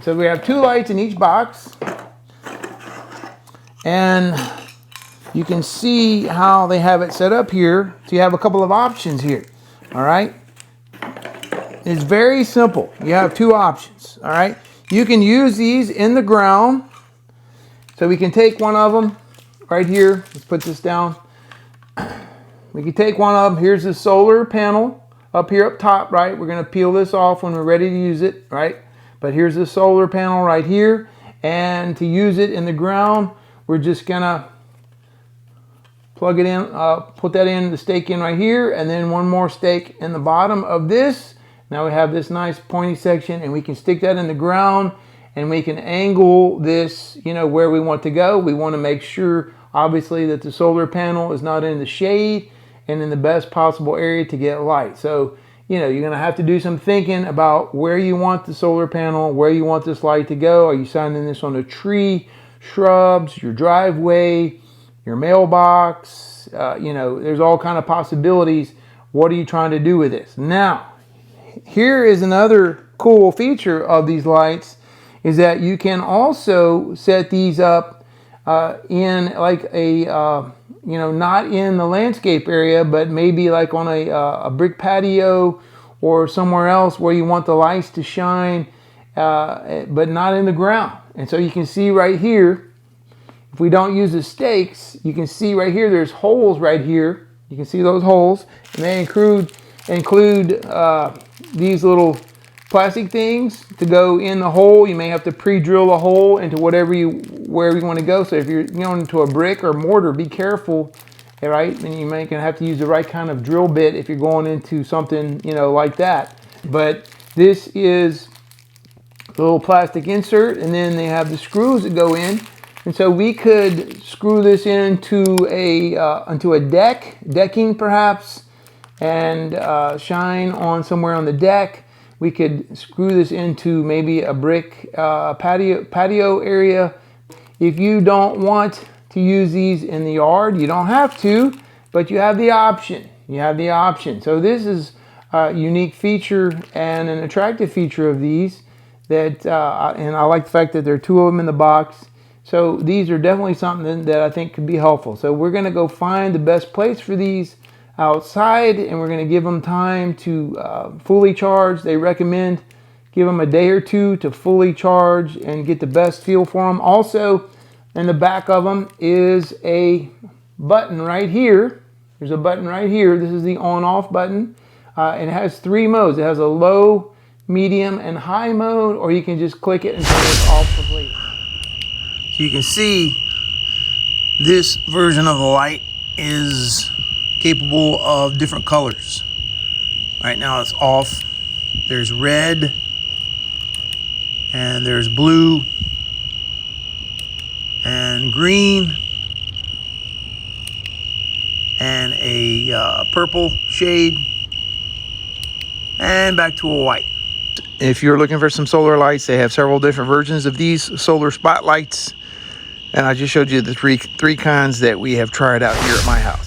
So we have 2 lights in each box. And you can see how they have it set up here. So you have a couple of options here. All right. It's very simple. You have 2 options. All right. You can use these in the ground. So we can take one of them right here. Let's put this down. We can take one of them. Here's the solar panel up here up top, right? We're going to peel this off when we're ready to use it, right? But here's the solar panel right here. And to use it in the ground, we're just going to plug it in, put that in, the stake in right here, and then one more stake in the bottom of this. Now we have this nice pointy section, and we can stick that in the ground, and we can angle this, you know, where we want to go. We want to make sure, obviously, that the solar panel is not in the shade and in the best possible area to get light. So, you know, you're going to have to do some thinking about where you want the solar panel, where you want this light to go. Are you shining this on a tree, shrubs, your driveway, your mailbox? You know, there's all kind of possibilities. What are you trying to do with this? Now, here is another cool feature of these lights, is that you can also set these up in like a, you know, not in the landscape area, but maybe like on a brick patio or somewhere else where you want the lights to shine, but not in the ground. And so you can see right here, if we don't use the stakes, you can see right here, there's holes right here. You can see those holes, and they include these little plastic things to go in the hole. You may have to pre-drill a hole into wherever you want to go. So if you're going into a brick or mortar, be careful, right? And you may have to use the right kind of drill bit if you're going into something, you know, like that. But this is a little plastic insert, and then they have the screws that go in. And so we could screw this into a decking perhaps, and shine on somewhere on the deck. We could screw this into maybe a brick patio area. If you don't want to use these in the yard, you don't have to, but you have the option. You have the option. So this is a unique feature and an attractive feature of these. And I like the fact that there are 2 of them in the box. So these are definitely something that I think could be helpful. So we're going to go find the best place for these outside, and we're going to give them time to fully charge. They recommend give them a day or 2 to fully charge and get the best feel for them. Also, in the back of them is a button right here. There's a button right here. This is the on-off button. And it has 3 modes. It has a low, medium, and high mode, or you can just click it and turn it off completely. So you can see this version of the light is capable of different colors. Right now it's off. There's red, and there's blue, and green, and a purple shade, and back to a white. If you're looking for some solar lights, they have several different versions of these solar spotlights, and I just showed you the three kinds that we have tried out here at my house.